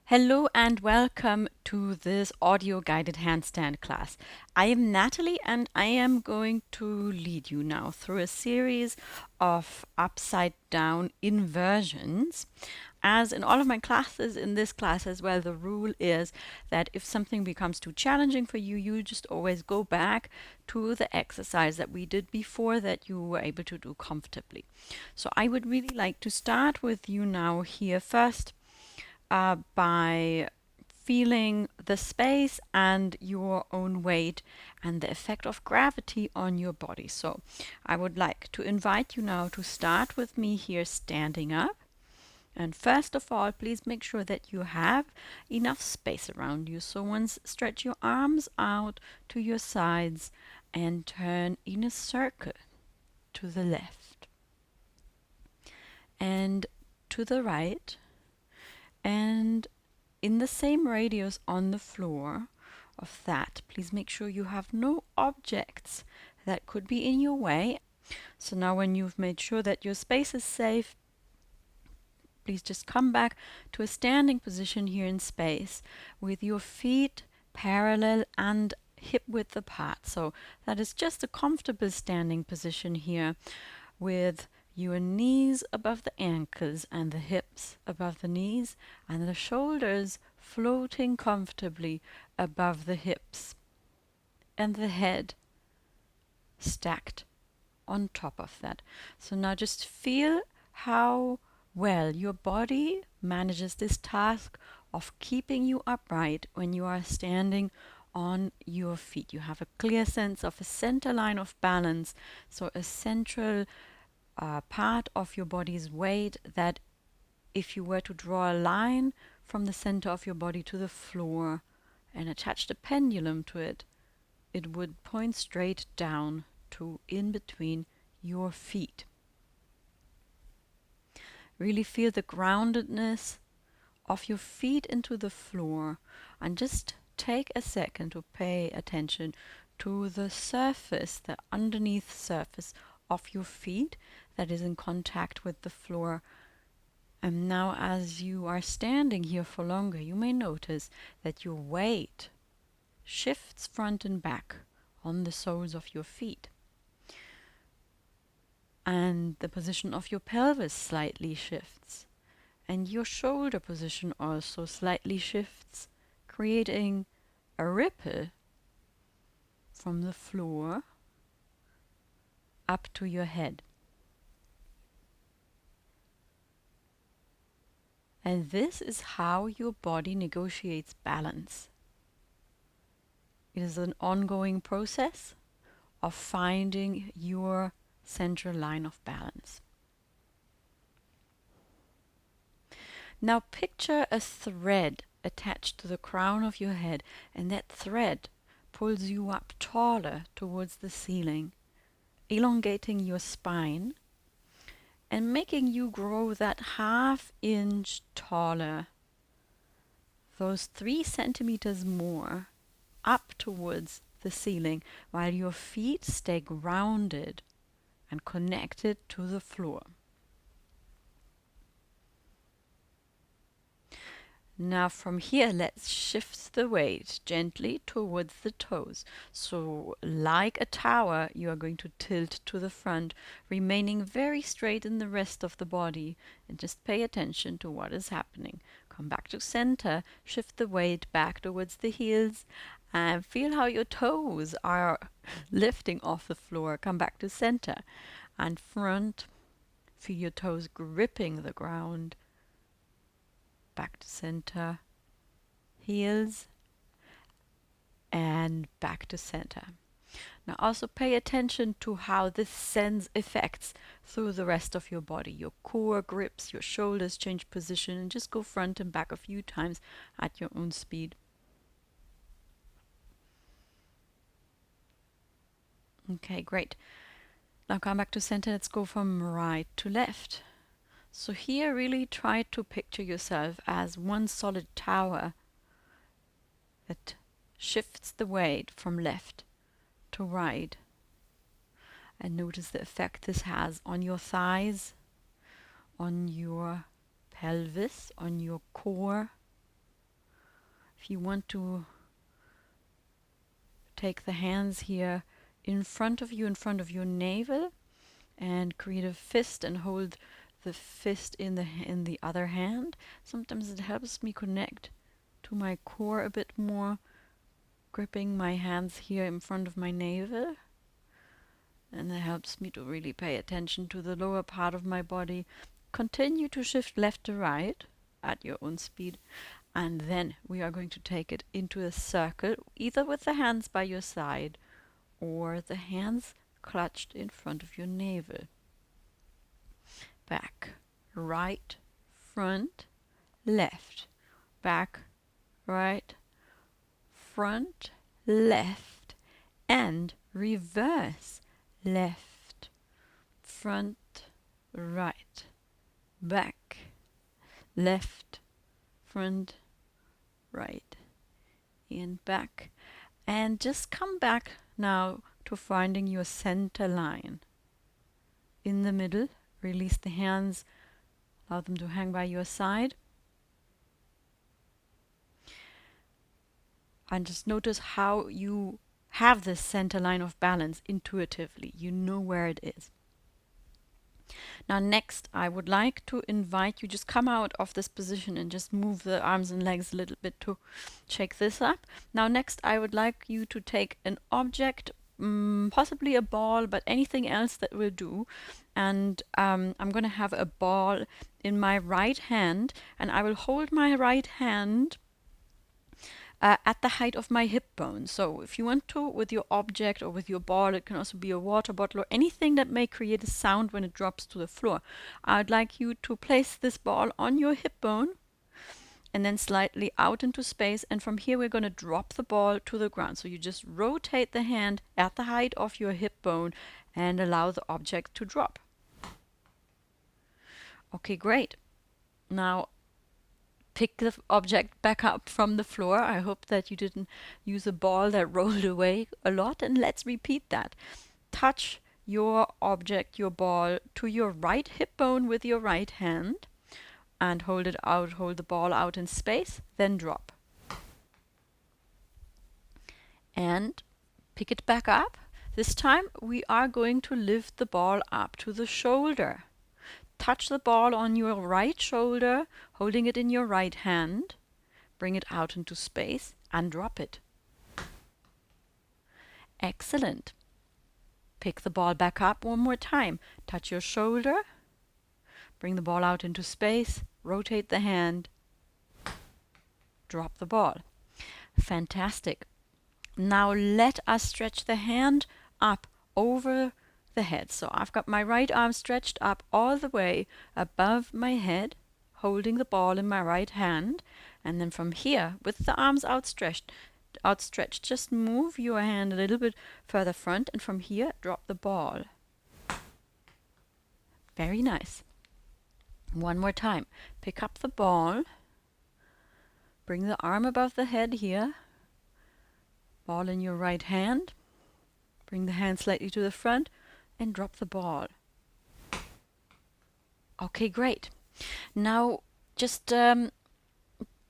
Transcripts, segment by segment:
Hello and welcome to this audio guided handstand class. I am Natalie and I am going to lead you now through a series of upside down inversions. As in all of my classes, in this class as well, the rule is that if something becomes too challenging for you, you just always go back to the exercise that we did before that you were able to do comfortably. So I would really like to start with you now here first by feeling the space and your own weight and the effect of gravity on your body. So I would like to invite you now to start with me here standing up. And first of all, please make sure that you have enough space around you. So once stretch your arms out to your sides and turn in a circle to the left and to the right and in the same radius on the floor of that, please make sure you have no objects that could be in your way. So now when you've made sure that your space is safe, please just come back to a standing position here in space with your feet parallel and hip width apart. So that is just a comfortable standing position here with your knees above the ankles and the hips above the knees and the shoulders floating comfortably above the hips and the head stacked on top of that. So now just feel how well your body manages this task of keeping you upright when you are standing on your feet. You have a clear sense of a center line of balance, so a central part of your body's weight that if you were to draw a line from the center of your body to the floor and attach the pendulum to it, it would point straight down to in between your feet. Really feel the groundedness of your feet into the floor and just take a second to pay attention to the surface, the underneath surface of your feet that is in contact with the floor. And now as you are standing here for longer, you may notice that your weight shifts front and back on the soles of your feet. And the position of your pelvis slightly shifts. And your shoulder position also slightly shifts, creating a ripple from the floor up to your head. And this is how your body negotiates balance. It is an ongoing process of finding your central line of balance. Now picture a thread attached to the crown of your head, and that thread pulls you up taller towards the ceiling, elongating your spine and making you grow that ½ inch taller, those 3 centimeters more up towards the ceiling, while your feet stay grounded and connected to the floor. Now from here, let's shift the weight gently towards the toes. So like a tower, you are going to tilt to the front, remaining very straight in the rest of the body, and just pay attention to what is happening. Come back to center, shift the weight back towards the heels, and feel how your toes are lifting off the floor. Come back to center and front. Feel your toes gripping the ground. Back to center, heels, and back to center. Now also pay attention to how this sends effects through the rest of your body. Your core grips, your shoulders change position, and just go front and back a few times at your own speed. Okay, great. Now come back to center. Let's go from right to left. So here really try to picture yourself as one solid tower that shifts the weight from left to right. And notice the effect this has on your thighs, on your pelvis, on your core, If you want to take the hands here in front of your navel, and create a fist and hold the fist in the other hand. Sometimes it helps me connect to my core a bit more, gripping my hands here in front of my navel. And it helps me to really pay attention to the lower part of my body. Continue to shift left to right at your own speed. And then we are going to take it into a circle, either with the hands by your side or the hands clutched in front of your navel. Back, right, front, left. Back, right, front, left. And reverse. Left, front, right. Back, left, front, right. And back. And just come back now to finding your center line. In the middle, release the hands, allow them to hang by your side. And just notice how you have this center line of balance intuitively. You know where it is. Now next, I would like to invite you, just come out of this position and just move the arms and legs a little bit to check this up. Now next, I would like you to take an object, possibly a ball, but anything else that will do. And I'm going to have a ball in my right hand, and I will hold my right hand at the height of my hip bone. So if you want to, with your object or with your ball, it can also be a water bottle or anything that may create a sound when it drops to the floor. I'd like you to place this ball on your hip bone and then slightly out into space. And from here, we're going to drop the ball to the ground. So you just rotate the hand at the height of your hip bone and allow the object to drop. Okay, great. Now, pick the object back up from the floor. I hope that you didn't use a ball that rolled away a lot, and let's repeat that. Touch your object, your ball, to your right hip bone with your right hand and hold it out, hold the ball out in space, then drop. And pick it back up. This time we are going to lift the ball up to the shoulder. Touch the ball on your right shoulder, holding it in your right hand. Bring it out into space and drop it. Excellent. Pick the ball back up one more time. Touch your shoulder. Bring the ball out into space. Rotate the hand. Drop the ball. Fantastic. Now let us stretch the hand up over the head. So I've got my right arm stretched up all the way above my head, holding the ball in my right hand. And then from here, with the arms outstretched, just move your hand a little bit further front, and from here, drop the ball. Very nice. One more time. Pick up the ball. Bring the arm above the head here. Ball in your right hand. Bring the hand slightly to the front and drop the ball. Okay, great. Now just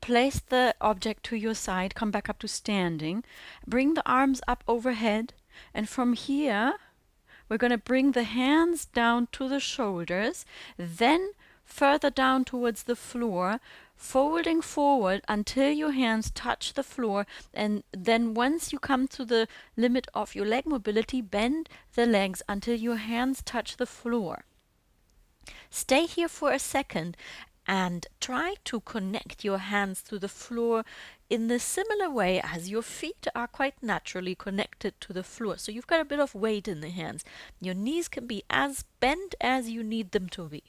place the object to your side, come back up to standing, bring the arms up overhead, and from here we're going to bring the hands down to the shoulders, then further down towards the floor, folding forward until your hands touch the floor, and then once you come to the limit of your leg mobility, bend the legs until your hands touch the floor. Stay here for a second and try to connect your hands to the floor in the similar way as your feet are quite naturally connected to the floor. So you've got a bit of weight in the hands. Your knees can be as bent as you need them to be.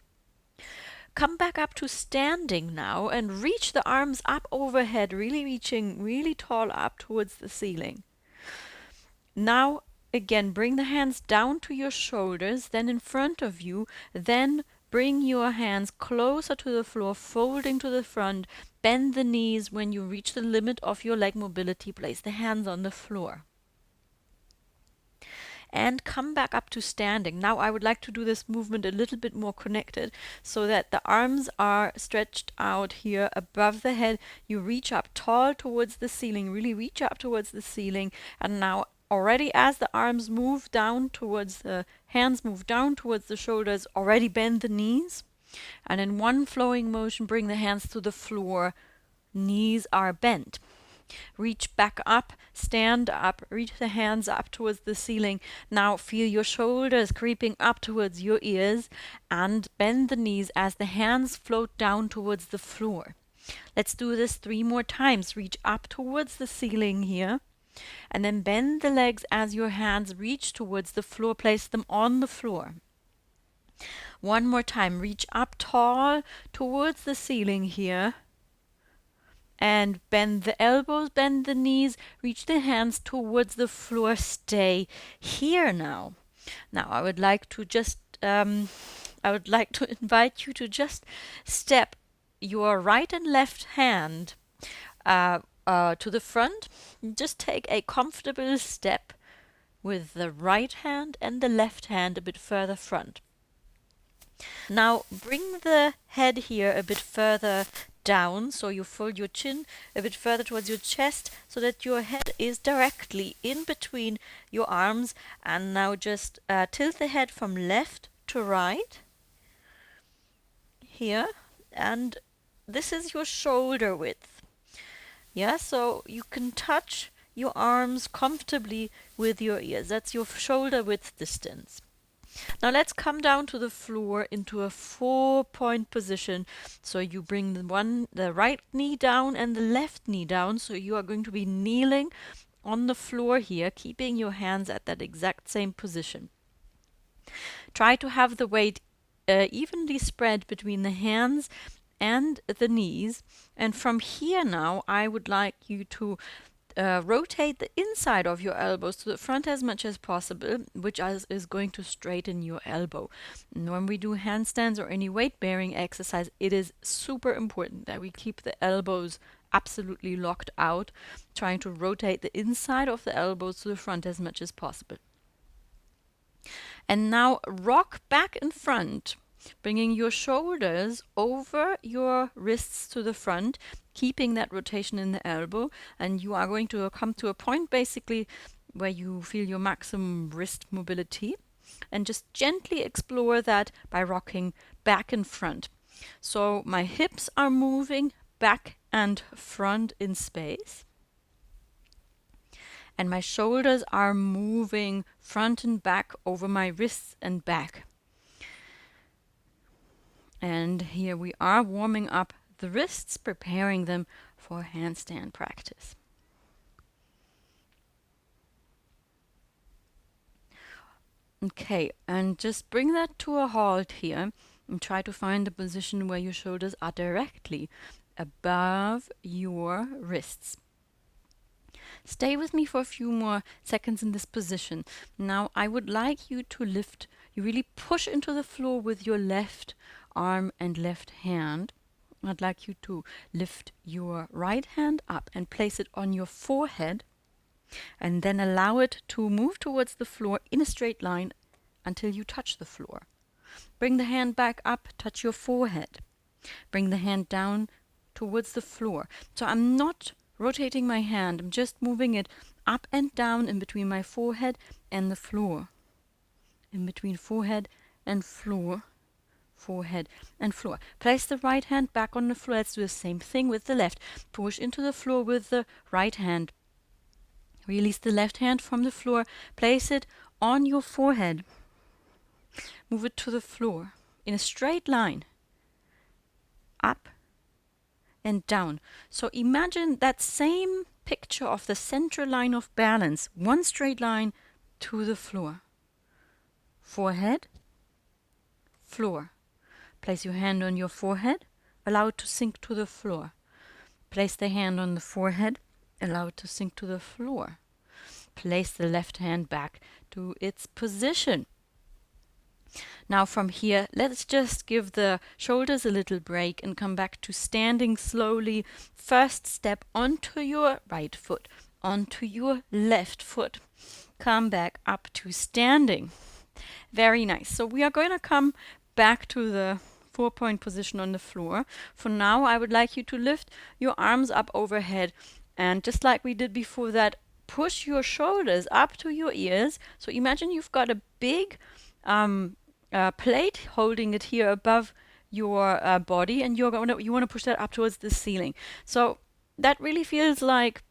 Come back up to standing now and reach the arms up overhead, really reaching really tall up towards the ceiling. Now, again, bring the hands down to your shoulders, then in front of you, then bring your hands closer to the floor, folding to the front. Bend the knees when you reach the limit of your leg mobility. Place the hands on the floor. and come back up to standing. Now I would like to do this movement a little bit more connected so that the arms are stretched out here above the head. You reach up tall towards the ceiling, really reach up towards the ceiling. And now already as the arms move down towards the hands, move down towards the shoulders, already bend the knees. And in one flowing motion, bring the hands to the floor. Knees are bent. Reach back up, stand up, reach the hands up towards the ceiling. Now feel your shoulders creeping up towards your ears and bend the knees as the hands float down towards the floor. Let's do this 3 more times. Reach up towards the ceiling here and then bend the legs as your hands reach towards the floor. Place them on the floor. One more time. Reach up tall towards the ceiling here. And bend the elbows, bend the knees, reach the hands towards the floor. Stay here now. Now I would like to invite you to just step your right and left hand to the front. Just take a comfortable step with the right hand and the left hand a bit further front. Now bring the head here a bit further down, so you fold your chin a bit further towards your chest so that your head is directly in between your arms. And now just tilt the head from left to right here, and this is your shoulder width. Yeah, so you can touch your arms comfortably with your ears. That's your shoulder width distance. Now let's come down to the floor into a 4-point position. So you bring the right knee down and the left knee down. So you are going to be kneeling on the floor here, keeping your hands at that exact same position. Try to have the weight evenly spread between the hands and the knees. And from here now, I would like you to rotate the inside of your elbows to the front as much as possible, which is going to straighten your elbow. And when we do handstands or any weight-bearing exercise, it is super important that we keep the elbows absolutely locked out, trying to rotate the inside of the elbows to the front as much as possible. And now rock back in front, bringing your shoulders over your wrists to the front, keeping that rotation in the elbow. And you are going to come to a point basically where you feel your maximum wrist mobility, and just gently explore that by rocking back and front. So my hips are moving back and front in space, and my shoulders are moving front and back over my wrists and back. And here we are warming up the wrists, preparing them for handstand practice. Okay, and just bring that to a halt here and try to find a position where your shoulders are directly above your wrists. Stay with me for a few more seconds in this position. Now I would like you to lift, you really push into the floor with your left arm and left hand. I'd like you to lift your right hand up and place it on your forehead, and then allow it to move towards the floor in a straight line until you touch the floor. Bring the hand back up, touch your forehead. Bring the hand down towards the floor. So I'm not rotating my hand, I'm just moving it up and down in between my forehead and the floor. In between forehead and floor. Forehead and floor. Place the right hand back on the floor. Let's do the same thing with the left. Push into the floor with the right hand. Release the left hand from the floor. Place it on your forehead. Move it to the floor in a straight line. Up and down. So imagine that same picture of the central line of balance. One straight line to the floor. Forehead, floor. Place your hand on your forehead, allow it to sink to the floor. Place the hand on the forehead, allow it to sink to the floor. Place the left hand back to its position. Now from here, let's just give the shoulders a little break and come back to standing slowly. First step onto your right foot, onto your left foot. Come back up to standing. Very nice. So we are going to come back to the 4-point position on the floor. For now, I would like you to lift your arms up overhead, and just like we did before that, push your shoulders up to your ears. So imagine you've got a big plate holding it here above your body, and you want to push that up towards the ceiling. So that really feels like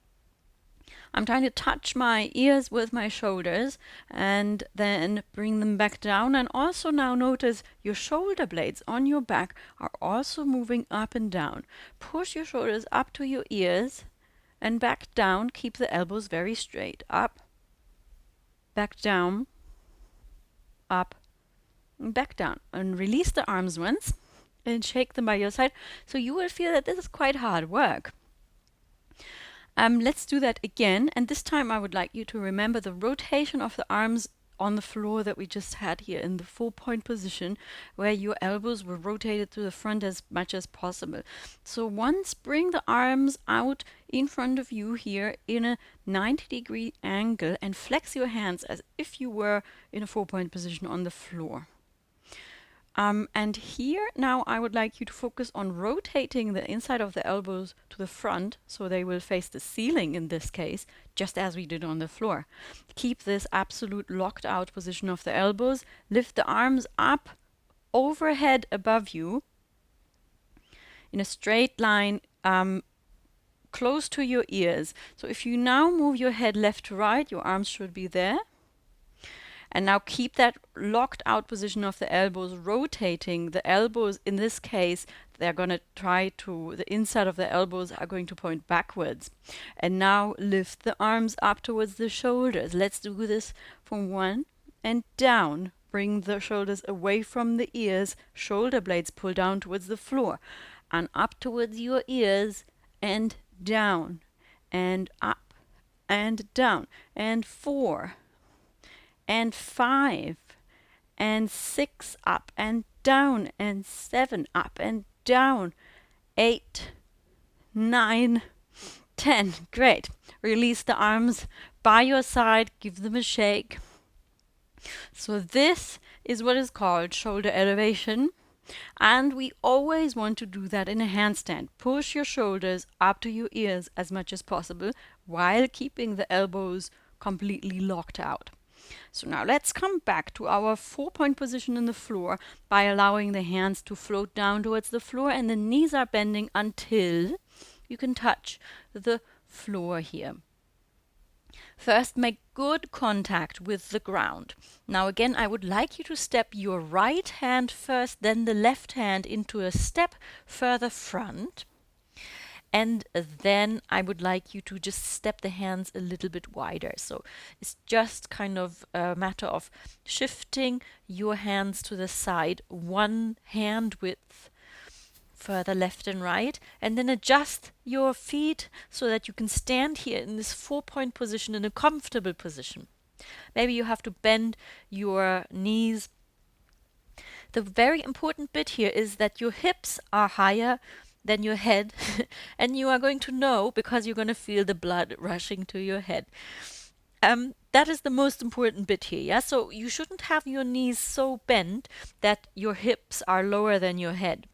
I'm trying to touch my ears with my shoulders and then bring them back down. And also now notice your shoulder blades on your back are also moving up and down. Push your shoulders up to your ears and back down. Keep the elbows very straight. Up, back down, up, and back down. And release the arms once and shake them by your side. So you will feel that this is quite hard work. Let's do that again, and this time I would like you to remember the rotation of the arms on the floor that we just had here in the 4-point position, where your elbows were rotated to the front as much as possible. So once bring the arms out in front of you here in a 90-degree angle and flex your hands as if you were in a 4-point position on the floor. And here now I would like you to focus on rotating the inside of the elbows to the front, so they will face the ceiling in this case, just as we did on the floor. Keep this absolute locked out position of the elbows. Lift the arms up overhead above you in a straight line, close to your ears. So if you now move your head left to right, your arms should be there. And now keep that locked out position of the elbows, rotating the elbows. In this case, they're going to the inside of the elbows are going to point backwards. And now lift the arms up towards the shoulders. Let's do this from 1 and down. Bring the shoulders away from the ears. Shoulder blades pull down towards the floor. And up towards your ears and down. And up and down. And 4. And 5, and 6, up and down, and 7, up and down, 8, 9, 10. Great. Release the arms by your side, give them a shake. So this is what is called shoulder elevation, and we always want to do that in a handstand. Push your shoulders up to your ears as much as possible while keeping the elbows completely locked out. So now let's come back to our 4-point position in the floor by allowing the hands to float down towards the floor, and the knees are bending until you can touch the floor here. First, make good contact with the ground. Now again, I would like you to step your right hand first, then the left hand into a step further front. And then I would like you to just step the hands a little bit wider. So it's just kind of a matter of shifting your hands to the side, one hand width further left and right, and then adjust your feet so that you can stand here in this 4-point position in a comfortable position. Maybe you have to bend your knees. The very important bit here is that your hips are higher than your head, and you are going to know because you're going to feel the blood rushing to your head. That is the most important bit here, yeah? So you shouldn't have your knees so bent that your hips are lower than your head.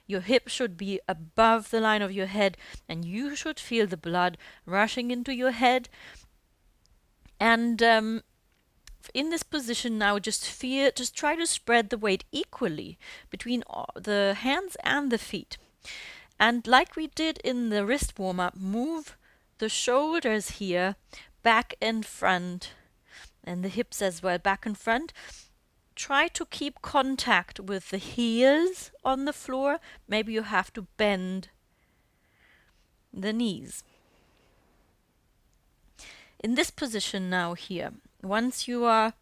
Your hip should be above the line of your head, and you should feel the blood rushing into your head. And in this position now, just try to spread the weight equally between the hands and the feet. And like we did in the wrist warm-up, move the shoulders here back and front, and the hips as well back and front. Try to keep contact with the heels on the floor. Maybe you have to bend the knees. In this position now here, once you are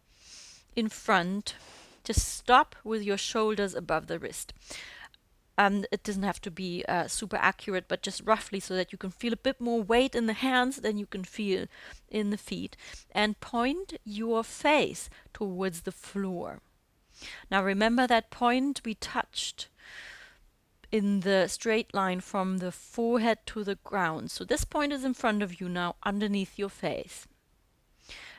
in front, just stop with your shoulders above the wrist. It doesn't have to be super accurate, but just roughly so that you can feel a bit more weight in the hands than you can feel in the feet. And point your face towards the floor. Now remember that point we touched in the straight line from the forehead to the ground. So this point is in front of you now, underneath your face.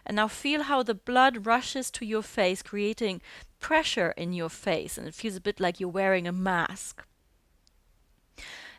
And now feel how the blood rushes to your face, creating pressure in your face, and it feels a bit like you're wearing a mask.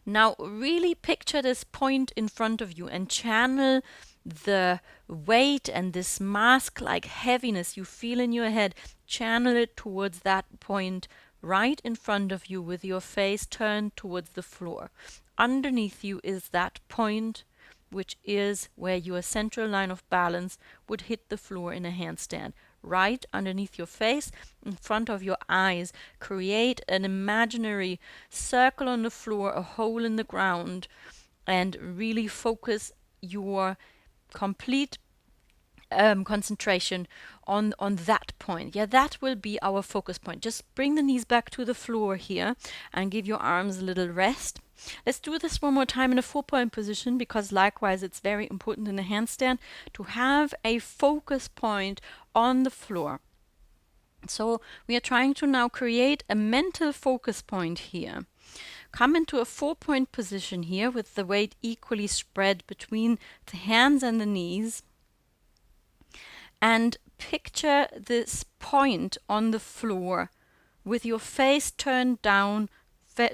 Now really picture this point in front of you and channel the weight and this mask-like heaviness you feel in your head. Channel it towards that point right in front of you with your face turned towards the floor. Underneath you is that point, which is where your central line of balance would hit the floor in a handstand. Right underneath your face, in front of your eyes, create an imaginary circle on the floor, a hole in the ground, and really focus your complete concentration on that point. Yeah, that will be our focus point. Just bring the knees back to the floor here and give your arms a little rest. Let's do this one more time in a 4-point position, because likewise it's very important in a handstand to have a focus point on the floor. So we are trying to now create a mental focus point here. Come into a 4-point position here with the weight equally spread between the hands and the knees. And picture this point on the floor with your face turned down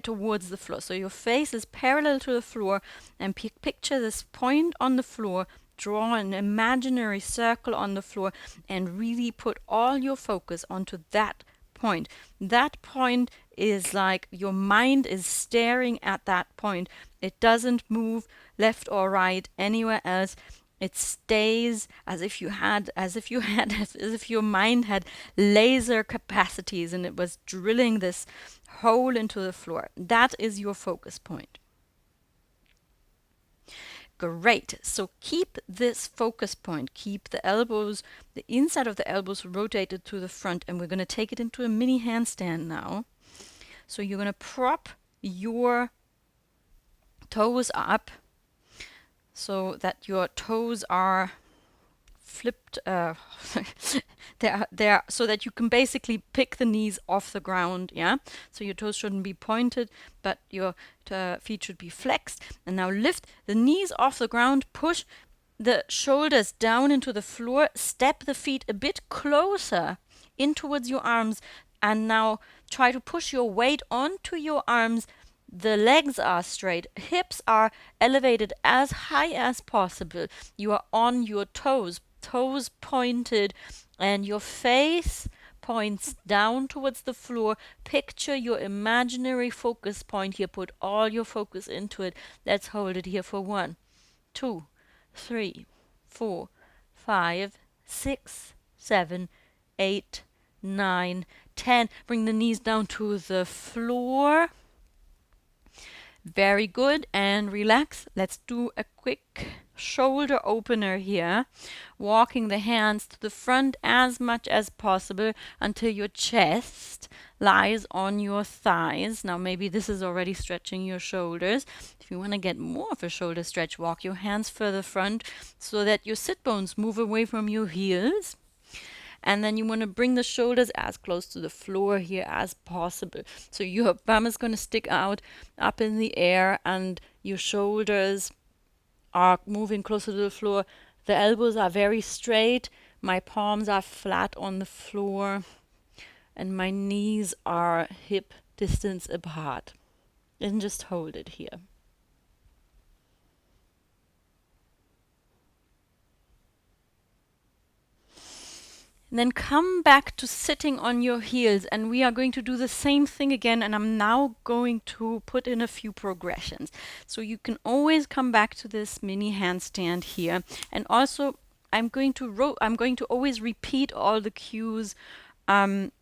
towards the floor. So your face is parallel to the floor, and picture this point on the floor. Draw an imaginary circle on the floor and really put all your focus onto that point. That point is like your mind is staring at that point. It doesn't move left or right anywhere else. It stays as if your mind had laser capacities and it was drilling this hole into the floor. That is your focus point. Great. So keep this focus point. Keep the elbows, the inside of the elbows rotated to the front, and we're going to take it into a mini handstand now. So you're going to prop your toes up so that your toes are flipped, they're so that you can basically pick the knees off the ground, yeah? So your toes shouldn't be pointed, but your feet should be flexed. And now lift the knees off the ground, push the shoulders down into the floor, step the feet a bit closer in towards your arms, and now try to push your weight onto your arms. The legs are straight, hips are elevated as high as possible. You are on your toes pointed, and your face points down towards the floor. Picture your imaginary focus point here. Put all your focus into it. Let's hold it here for 1, 2, 3, 4, 5, 6, 7, 8, 9, 10. Bring the knees down to the floor. Very good, and relax. Let's do a quick shoulder opener here, walking the hands to the front as much as possible until your chest lies on your thighs. Now maybe this is already stretching your shoulders. If you want to get more of a shoulder stretch, walk your hands further front so that your sit bones move away from your heels. And then you want to bring the shoulders as close to the floor here as possible. So your bum is going to stick out up in the air and your shoulders are moving closer to the floor. The elbows are very straight. My palms are flat on the floor. And my knees are hip distance apart. And just hold it here. And then come back to sitting on your heels, and we are going to do the same thing again, and I'm now going to put in a few progressions. So you can always come back to this mini handstand here. And also I'm going to always repeat all the cues in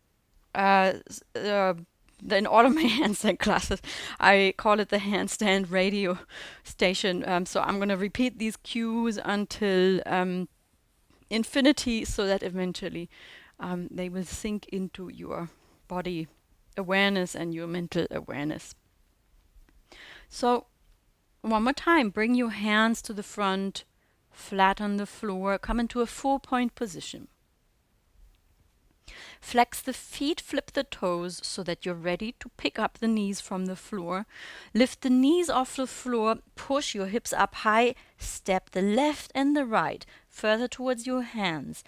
all of my handstand classes. I call it the handstand radio station. So I'm going to repeat these cues until infinity, so that eventually they will sink into your body awareness and your mental awareness. So one more time, bring your hands to the front, flat on the floor, come into a 4-point position. Flex the feet, flip the toes so that you're ready to pick up the knees from the floor. Lift the knees off the floor, push your hips up high, step the left and the right further towards your hands.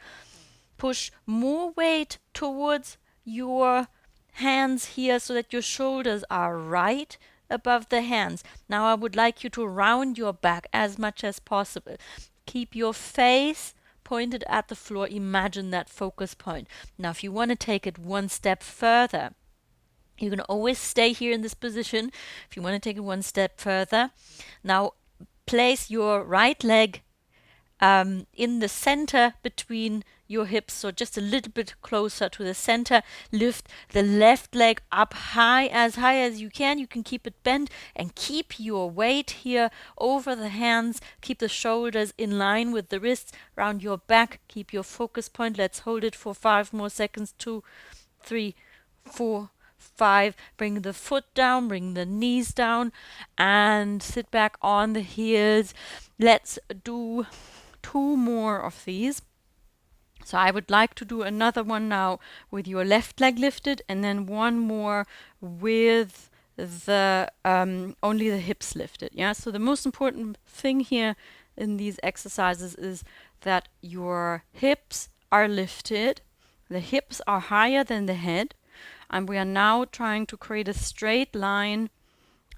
Push more weight towards your hands here so that your shoulders are right above the hands. Now I would like you to round your back as much as possible. Keep your face pointed at the floor. Imagine that focus point. Now if you want to take it one step further, you can always stay here in this position. If you want to take it one step further, now place your right leg in the center between your hips, so just a little bit closer to the center. Lift the left leg up high as you can. You can keep it bent and keep your weight here over the hands. Keep the shoulders in line with the wrists around your back. Keep your focus point. Let's hold it for 5 more seconds. 2, 3, 4, 5. Bring the foot down, bring the knees down, and sit back on the heels. Let's do 2 more of these. So I would like to do another one now with your left leg lifted, and then one more with the only the hips lifted. Yeah. So the most important thing here in these exercises is that your hips are lifted, the hips are higher than the head, and we are now trying to create a straight line.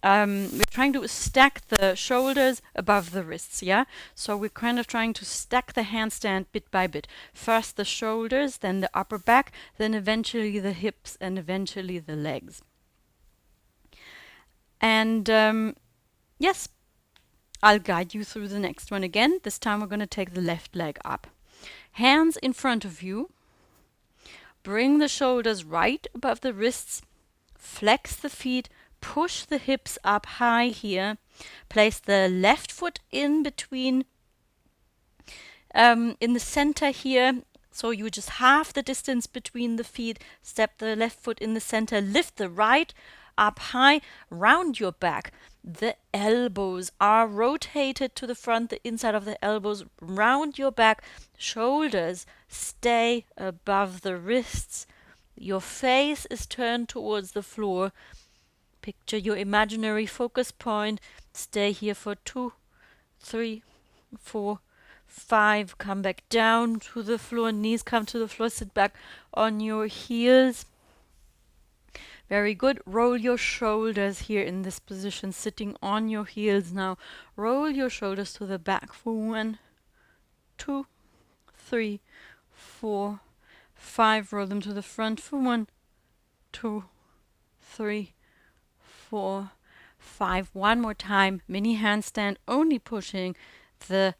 We're trying to stack the shoulders above the wrists, yeah? So we're kind of trying to stack the handstand bit by bit. First the shoulders, then the upper back, then eventually the hips, and eventually the legs. And yes, I'll guide you through the next one again. This time we're going to take the left leg up. Hands in front of you. Bring the shoulders right above the wrists. Flex the feet. Push the hips up high here. Place the left foot in between, in the center here. So you just half the distance between the feet. Step the left foot in the center. Lift the right up high. Round your back. The elbows are rotated to the front. The inside of the elbows round your back. Shoulders stay above the wrists. Your face is turned towards the floor. Picture your imaginary focus point. Stay here for 2, 3, 4, 5. Come back down to the floor. Knees come to the floor. Sit back on your heels. Very good. Roll your shoulders here in this position, sitting on your heels now. Roll your shoulders to the back for 1, 2, 3, 4, 5. Roll them to the front for 1, 2, 3, 4, 5. One more time. Mini handstand, only pushing the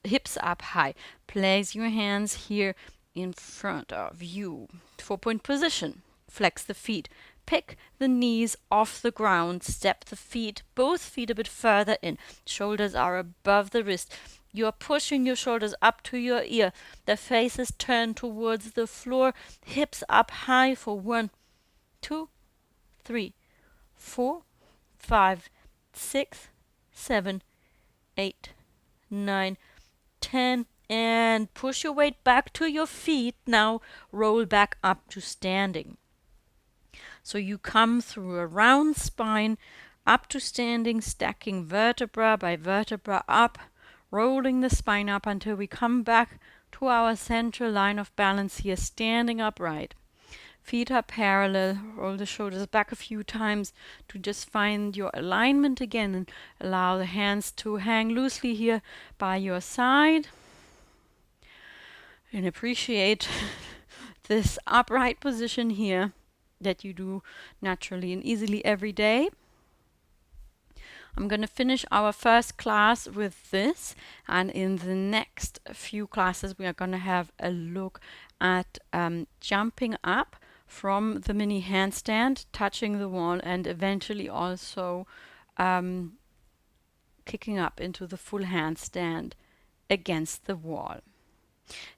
hips up high. Place your hands here in front of you. 4-point position. Flex the feet. Pick the knees off the ground. Step the feet, both feet a bit further in. Shoulders are above the wrist. You're pushing your shoulders up to your ear. The face is turned towards the floor. Hips up high for 1, 2, 3, 4, 5, 6, 7, 8, 9, 10, and push your weight back to your feet. Now roll back up to standing. So you come through a round spine up to standing, stacking vertebra by vertebra up, rolling the spine up until we come back to our central line of balance here, standing upright. Feet are parallel. Roll the shoulders back a few times to just find your alignment again, and allow the hands to hang loosely here by your side. And appreciate this upright position here that you do naturally and easily every day. I'm going to finish our first class with this, and in the next few classes we are going to have a look at jumping up from the mini handstand, touching the wall, and eventually also kicking up into the full handstand against the wall.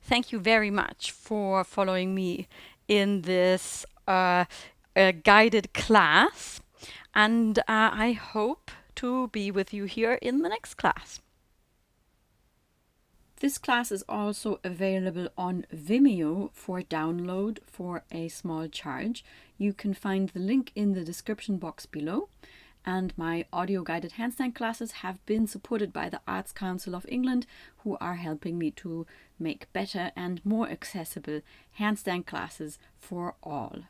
Thank you very much for following me in this guided class, and I hope to be with you here in the next class. This class is also available on Vimeo for download for a small charge. You can find the link in the description box below. And my audio guided handstand classes have been supported by the Arts Council of England, who are helping me to make better and more accessible handstand classes for all.